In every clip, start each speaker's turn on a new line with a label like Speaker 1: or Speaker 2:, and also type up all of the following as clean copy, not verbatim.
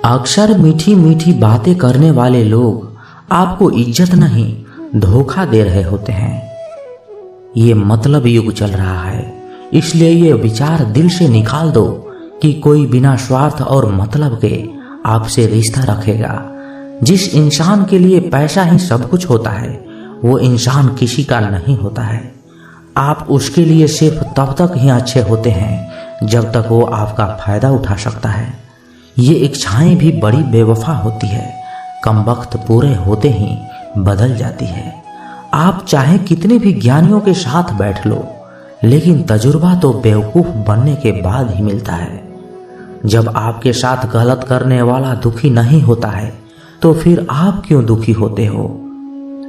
Speaker 1: अक्सर मीठी मीठी बातें करने वाले लोग आपको इज्जत नहीं धोखा दे रहे होते हैं। ये मतलब युग चल रहा है, इसलिए ये विचार दिल से निकाल दो कि कोई बिना स्वार्थ और मतलब के आपसे रिश्ता रखेगा। जिस इंसान के लिए पैसा ही सब कुछ होता है वो इंसान किसी का नहीं होता है। आप उसके लिए सिर्फ तब तक ही अच्छे होते हैं जब तक वो आपका फायदा उठा सकता है। ये इच्छाएं भी बड़ी बेवफा होती है, कम वक्त पूरे होते ही बदल जाती है। आप चाहे कितने भी ज्ञानियों के साथ बैठ लो, लेकिन तजुर्बा तो बेवकूफ बनने के बाद ही मिलता है। जब आपके साथ गलत करने वाला दुखी नहीं होता है तो फिर आप क्यों दुखी होते हो?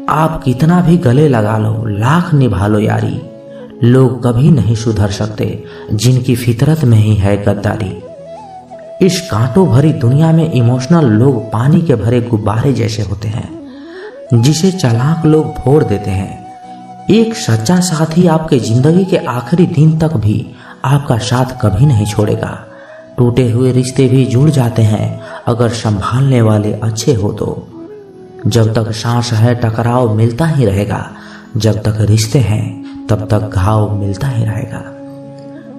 Speaker 1: आप कितना भी गले लगा लो, लाख निभा लो यारी, लोग कभी नहीं सुधर सकते जिनकी फितरत में ही है गद्दारी। इस कांटों भरी दुनिया में इमोशनल लोग पानी के भरे गुब्बारे जैसे होते हैं जिसे चालाक लोग फोड़ देते हैं। एक सच्चा साथी आपके जिंदगी के आखिरी दिन तक भी आपका साथ कभी नहीं छोड़ेगा। टूटे हुए रिश्ते भी जुड़ जाते हैं अगर संभालने वाले अच्छे हो तो। जब तक सांस है टकराव मिलता ही रहेगा, जब तक रिश्ते हैं तब तक घाव मिलता ही रहेगा।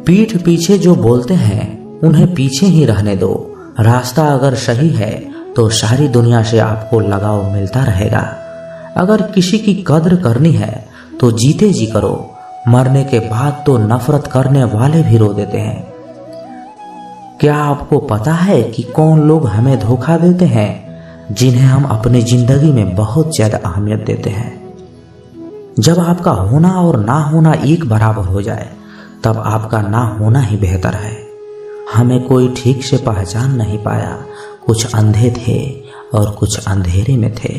Speaker 1: पीठ पीछे जो बोलते हैं उन्हें पीछे ही रहने दो। रास्ता अगर सही है तो सारी दुनिया से आपको लगाव मिलता रहेगा। अगर किसी की कद्र करनी है तो जीते जी करो, मरने के बाद तो नफरत करने वाले भी रो देते हैं। क्या आपको पता है कि कौन लोग हमें धोखा देते हैं? जिन्हें हम अपनी जिंदगी में बहुत ज्यादा अहमियत देते हैं। जब आपका होना और ना होना एक बराबर हो जाए तब आपका ना होना ही बेहतर है। हमें कोई ठीक से पहचान नहीं पाया, कुछ अंधे थे और कुछ अंधेरे में थे।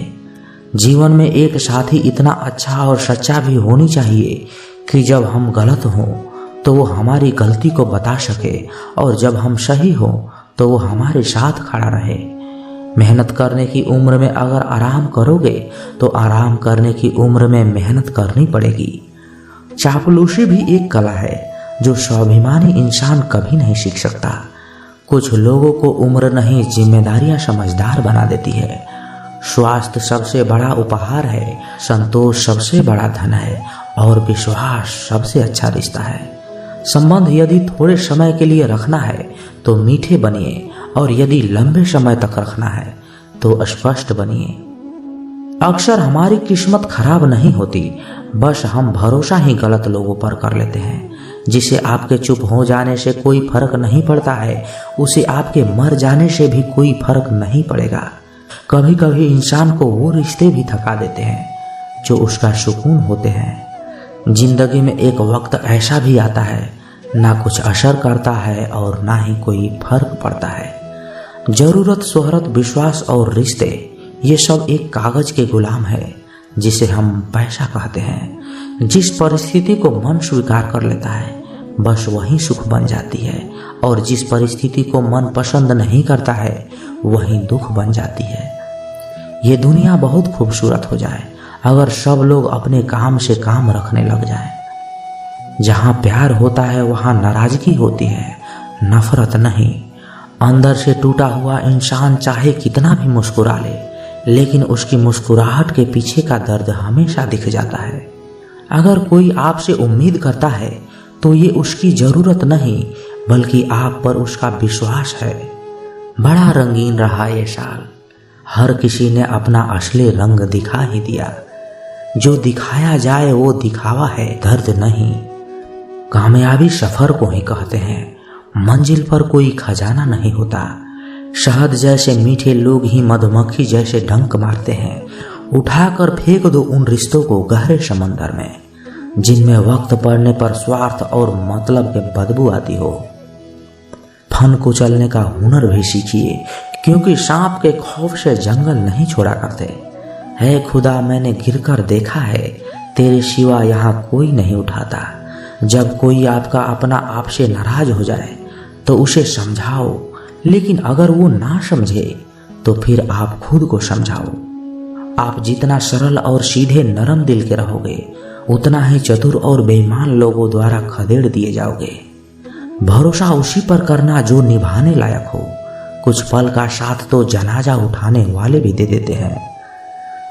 Speaker 1: जीवन में एक साथी इतना अच्छा और सच्चा भी होनी चाहिए कि जब हम गलत हों तो वो हमारी गलती को बता सके, और जब हम सही हों तो वो हमारे साथ खड़ा रहे। मेहनत करने की उम्र में अगर आराम करोगे तो आराम करने की उम्र में मेहनत करनी पड़ेगी। चापलूसी भी एक कला है जो स्वाभिमानी इंसान कभी नहीं सीख सकता। कुछ लोगों को उम्र नहीं जिम्मेदारियां समझदार बना देती है। स्वास्थ्य सबसे बड़ा उपहार है, संतोष सबसे बड़ा धन है और विश्वास सबसे अच्छा रिश्ता है। संबंध यदि थोड़े समय के लिए रखना है तो मीठे बनिए, और यदि लंबे समय तक रखना है तो स्पष्ट बनिए। अक्सर हमारी किस्मत खराब नहीं होती, बस हम भरोसा ही गलत लोगों पर कर लेते हैं। जिसे आपके चुप हो जाने से कोई फर्क नहीं पड़ता है, उसे आपके मर जाने से भी कोई फर्क नहीं पड़ेगा। कभी कभी इंसान को वो रिश्ते भी थका देते हैं जो उसका सुकून होते हैं। जिंदगी में एक वक्त ऐसा भी आता है ना कुछ असर करता है और ना ही कोई फर्क पड़ता है। जरूरत, शोहरत, विश्वास और रिश्ते, ये सब एक कागज के गुलाम है जिसे हम पैसा कहते हैं। जिस परिस्थिति को मन स्वीकार कर लेता है बस वही सुख बन जाती है, और जिस परिस्थिति को मन पसंद नहीं करता है वही दुख बन जाती है। ये दुनिया बहुत खूबसूरत हो जाए अगर सब लोग अपने काम से काम रखने लग जाएं। जहाँ प्यार होता है वहाँ नाराजगी होती है, नफरत नहीं। अंदर से टूटा हुआ इंसान चाहे कितना भी मुस्कुरा ले, लेकिन उसकी मुस्कुराहट के पीछे का दर्द हमेशा दिख जाता है। अगर कोई आपसे उम्मीद करता है तो ये उसकी जरूरत नहीं बल्कि आप पर उसका विश्वास है। बड़ा रंगीन रहा ये साल, हर किसी ने अपना असली रंग दिखा ही दिया। जो दिखाया जाए वो दिखावा है, दर्द नहीं। कामयाबी सफर को ही कहते हैं, मंजिल पर कोई खजाना नहीं होता। शहद जैसे मीठे लोग ही मधुमक्खी जैसे डंक मारते हैं। उठाकर फेंक दो उन रिश्तों को गहरे समंदर में जिनमें वक्त पड़ने पर स्वार्थ और मतलब के बदबू आती हो। फन को चलने का हुनर भी सीखिए, क्योंकि सांप के खौफ से जंगल नहीं छोड़ा करते। है खुदा मैंने गिरकर देखा है, तेरे सिवा यहाँ कोई नहीं उठाता। जब कोई आपका अपना आपसे नाराज हो जाए तो उसे समझाओ, लेकिन अगर वो ना समझे तो फिर आप खुद को समझाओ। आप जितना सरल और सीधे नरम दिल के रहोगे उतना ही चतुर और बेईमान लोगों द्वारा खदेड़ दिए जाओगे। भरोसा उसी पर करना जो निभाने लायक हो। कुछ पल का साथ तो जनाजा उठाने वाले भी दे देते हैं।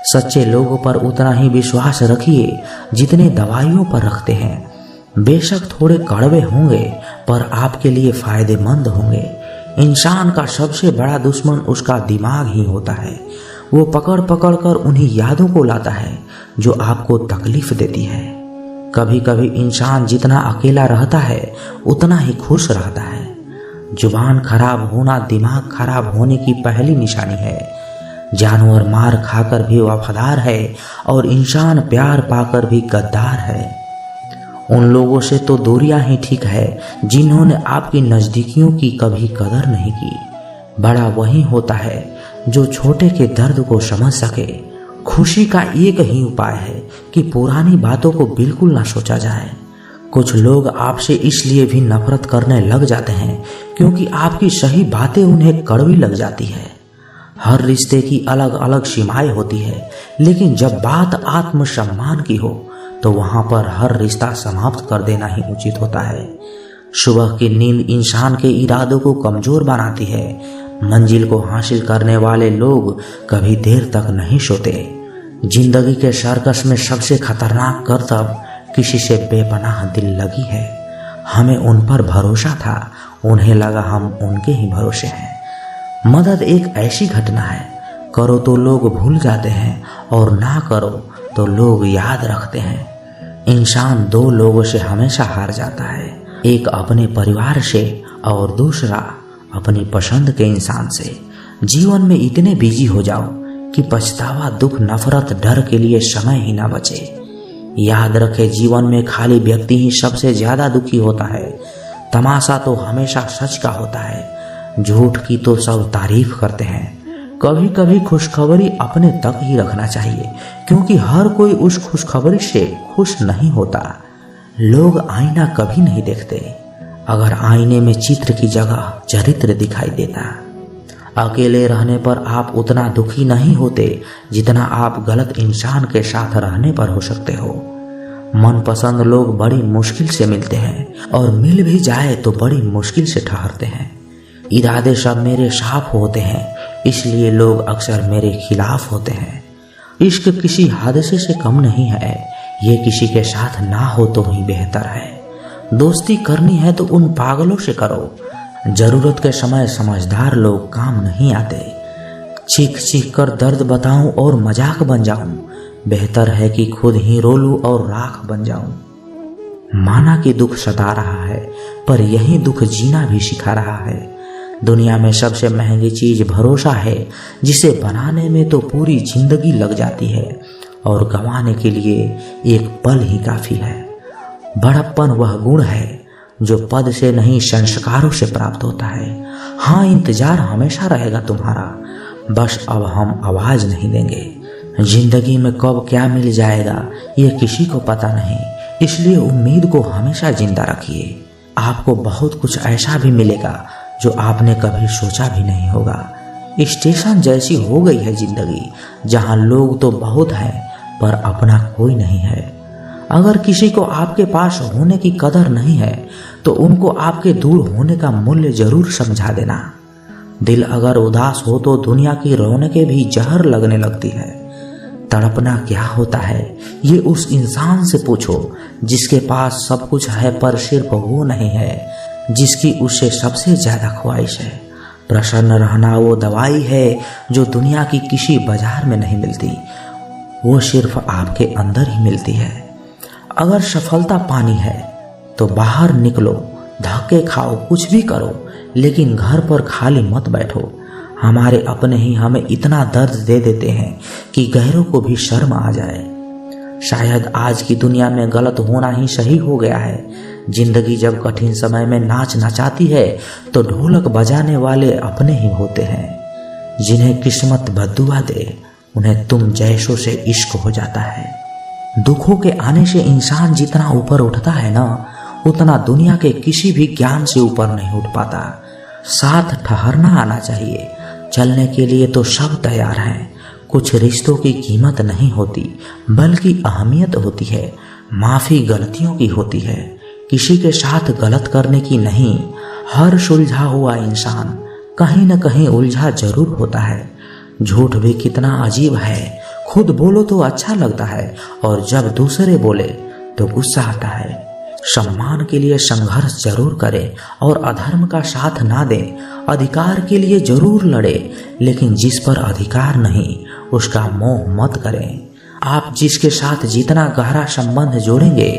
Speaker 1: सच्चे लोगों पर उतना ही विश्वास रखिए जितने दवाइयों पर रखते हैं। बेशक थोड़े कड़वे होंगे पर आपके लिए फायदेमंद होंगे। इंसान का सबसे बड़ा दुश्मन उसका दिमाग ही होता है। वो पकड़ पकड़ कर उन्हीं यादों को लाता है जो आपको तकलीफ देती है। कभी कभी इंसान जितना अकेला रहता है उतना ही खुश रहता है। जुबान खराब होना दिमाग खराब होने की पहली निशानी है। जानवर मार खाकर भी वफादार है और इंसान प्यार पाकर भी गद्दार है। उन लोगों से तो दूरियां ही ठीक है जिन्होंने आपकी नजदीकियों की कभी कदर नहीं की। बड़ा वही होता है जो छोटे के दर्द को समझ सके। खुशी का एक ही उपाय है कि पुरानी बातों को बिल्कुल ना सोचा जाए। कुछ लोग आपसे इसलिए भी नफरत करने लग जाते हैं क्योंकि आपकी सही बातें उन्हें कड़वी लग जाती है। हर रिश्ते की अलग अलग सीमाएं होती है, लेकिन जब बात आत्मसम्मान की हो तो वहां पर हर रिश्ता समाप्त कर देना ही उचित होता है। सुबह की नींद इंसान के इरादों को कमजोर बनाती है। मंजिल को हासिल करने वाले लोग कभी देर तक नहीं सोते। जिंदगी के सर्कस में सबसे खतरनाक करतब किसी से बेपनाह दिल लगी है। हमें उन पर भरोसा था, उन्हें लगा हम उनके ही भरोसे हैं। मदद एक ऐसी घटना है, करो तो लोग भूल जाते हैं और ना करो तो लोग याद रखते हैं। इंसान दो लोगों से हमेशा हार जाता है, एक अपने परिवार से और दूसरा अपनी पसंद के इंसान से। जीवन में इतने बिजी हो जाओ कि पछतावा, दुख, नफरत, डर के लिए समय ही ना बचे। याद रखे, जीवन में खाली व्यक्ति ही सबसे ज्यादा दुखी होता है। तमाशा तो हमेशा सच का होता है, झूठ की तो सब तारीफ करते हैं। कभी कभी खुशखबरी अपने तक ही रखना चाहिए क्योंकि हर कोई उस खुशखबरी से खुश नहीं होता। लोग आईना कभी नहीं देखते, अगर आईने में चित्र की जगह चरित्र दिखाई देता। अकेले रहने पर आप उतना दुखी नहीं होते जितना आप गलत इंसान के साथ रहने पर हो सकते हो। मनपसंद लोग बड़ी मुश्किल से मिलते हैं और मिल भी जाए तो बड़ी मुश्किल से ठहरते हैं। इरादे सब मेरे साफ होते हैं, इसलिए लोग अक्सर मेरे खिलाफ होते हैं। इश्क किसी हादसे से कम नहीं है, ये किसी के साथ ना हो तो ही बेहतर है। दोस्ती करनी है तो उन पागलों से करो। जरूरत के समय समझदार लोग काम नहीं आते। चीख चीख कर दर्द बताऊं और मजाक बन जाऊं, बेहतर है कि खुद ही रो लूं और राख बन जाऊं। माना कि दुख सता रहा है, पर यही दुख जीना भी सिखा रहा है। दुनिया में सबसे महंगी चीज भरोसा है, जिसे बनाने में तो पूरी जिंदगी लग जाती है और गंवाने के लिए एक पल ही काफी है। बड़प्पन वह गुण है जो पद से नहीं संस्कारों से प्राप्त होता है। हाँ, इंतजार हमेशा रहेगा तुम्हारा, बस अब हम आवाज नहीं देंगे। जिंदगी में कब क्या मिल जाएगा ये किसी को पता नहीं, इसलिए उम्मीद को हमेशा जिंदा रखिए। आपको बहुत कुछ ऐसा भी मिलेगा जो आपने कभी सोचा भी नहीं होगा। स्टेशन जैसी हो गई है जिंदगी, जहां लोग तो बहुत हैं पर अपना कोई नहीं है। अगर किसी को आपके पास होने की कदर नहीं है तो उनको आपके दूर होने का मूल्य जरूर समझा देना। दिल अगर उदास हो तो दुनिया की रौनकें भी जहर लगने लगती है। तड़पना क्या होता है ये उस इंसान से पूछो जिसके पास सब कुछ है पर सिर्फ वो नहीं है जिसकी उससे सबसे ज्यादा ख्वाहिश है। प्रसन्न रहना वो दवाई है जो दुनिया की किसी बाजार में नहीं मिलती, वो सिर्फ आपके अंदर ही मिलती है। अगर सफलता पानी है तो बाहर निकलो, धक्के खाओ, कुछ भी करो, लेकिन घर पर खाली मत बैठो। हमारे अपने ही हमें इतना दर्द दे देते हैं कि गैरों को भी शर्म आ जाए। शायद आज की दुनिया में गलत होना ही सही हो गया है। जिंदगी जब कठिन समय में नाच नचाती है तो ढोलक बजाने वाले अपने ही होते हैं। जिन्हें किस्मत बद्दुआ दे उन्हें तुम जैसों से इश्क हो जाता है। दुखों के आने से इंसान जितना ऊपर उठता है ना, उतना दुनिया के किसी भी ज्ञान से ऊपर नहीं उठ पाता। साथ ठहरना आना चाहिए, चलने के लिए तो सब तैयार हैं। कुछ रिश्तों की कीमत नहीं होती बल्कि अहमियत होती है। माफी गलतियों की होती है, किसी के साथ गलत करने की नहीं। हर सुलझा हुआ इंसान कहीं न कहीं उलझा जरूर होता है। झूठ भी कितना अजीब है, खुद बोलो तो अच्छा लगता है और जब दूसरे बोले तो गुस्सा आता है। सम्मान के लिए संघर्ष जरूर करें और अधर्म का साथ ना दें। अधिकार के लिए जरूर लड़े, लेकिन जिस पर अधिकार नहीं उसका मोह मत करें। आप जिसके साथ जितना गहरा संबंध जोड़ेंगे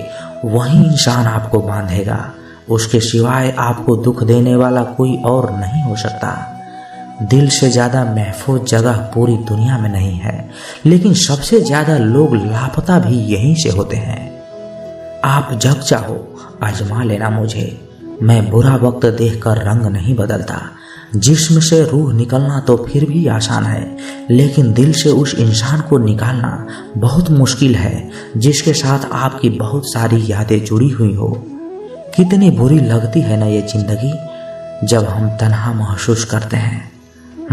Speaker 1: वही इंसान आपको बांधेगा। उसके सिवाय आपको दुख देने वाला कोई और नहीं हो सकता। दिल से ज्यादा महफूज जगह पूरी दुनिया में नहीं है, लेकिन सबसे ज्यादा लोग लापता भी यहीं से होते हैं। आप जब चाहो आजमा लेना मुझे, मैं बुरा वक्त देखकर रंग नहीं बदलता। जिस्म से रूह निकलना तो फिर भी आसान है, लेकिन दिल से उस इंसान को निकालना बहुत मुश्किल है जिसके साथ आपकी बहुत सारी यादें जुड़ी हुई हो। कितनी बुरी लगती है ना ये जिंदगी जब हम तन्हा महसूस करते हैं।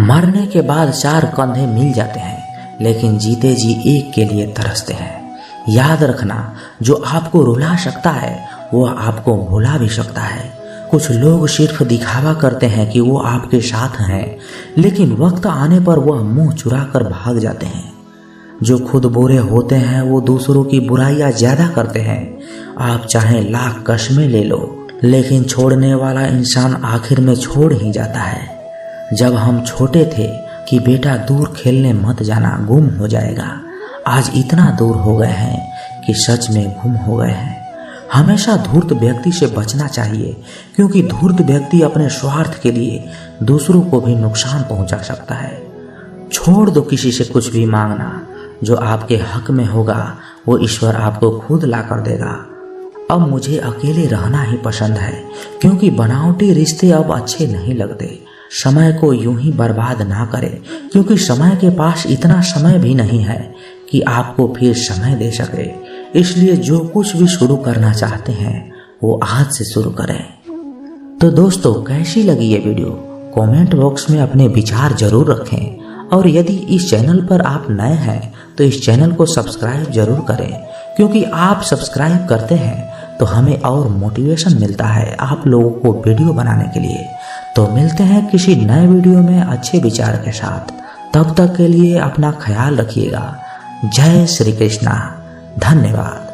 Speaker 1: मरने के बाद 4 कंधे मिल जाते हैं, लेकिन जीते जी एक के लिए तरसते हैं। याद रखना, जो आपको रुला सकता है वो आपको भुला भी सकता है। कुछ लोग सिर्फ दिखावा करते हैं कि वो आपके साथ हैं, लेकिन वक्त आने पर वह मुंह चुरा कर भाग जाते हैं। जो खुद बुरे होते हैं वो दूसरों की बुराइयां ज्यादा करते हैं। आप चाहे लाख कस्में ले लो, लेकिन छोड़ने वाला इंसान आखिर में छोड़ ही जाता है। जब हम छोटे थे कि बेटा दूर खेलने मत जाना, गुम हो जाएगा। आज इतना दूर हो गए हैं कि सच में गुम हो गए हैं। हमेशा धूर्त व्यक्ति से बचना चाहिए, क्योंकि धूर्त व्यक्ति अपने स्वार्थ के लिए दूसरों को भी नुकसान पहुंचा सकता है। छोड़ दो किसी से कुछ भी मांगना, जो आपके हक में होगा वो ईश्वर आपको खुद ला कर देगा। अब मुझे अकेले रहना ही पसंद है, क्योंकि बनावटी रिश्ते अब अच्छे नहीं लगते। समय को यूं ही बर्बाद ना करें, क्योंकि समय के पास इतना समय भी नहीं है कि आपको फिर समय दे सके। इसलिए जो कुछ भी शुरू करना चाहते हैं वो आज से शुरू करें। तो दोस्तों, कैसी लगी ये वीडियो? कमेंट बॉक्स में अपने विचार जरूर रखें, और यदि इस चैनल पर आप नए हैं तो इस चैनल को सब्सक्राइब जरूर करें, क्योंकि आप सब्सक्राइब करते हैं तो हमें और मोटिवेशन मिलता है आप लोगों को वीडियो बनाने के लिए। तो मिलते हैं किसी नए वीडियो में अच्छे विचार के साथ। तब तक के लिए अपना ख्याल रखिएगा। जय श्री कृष्णा। धन्यवाद।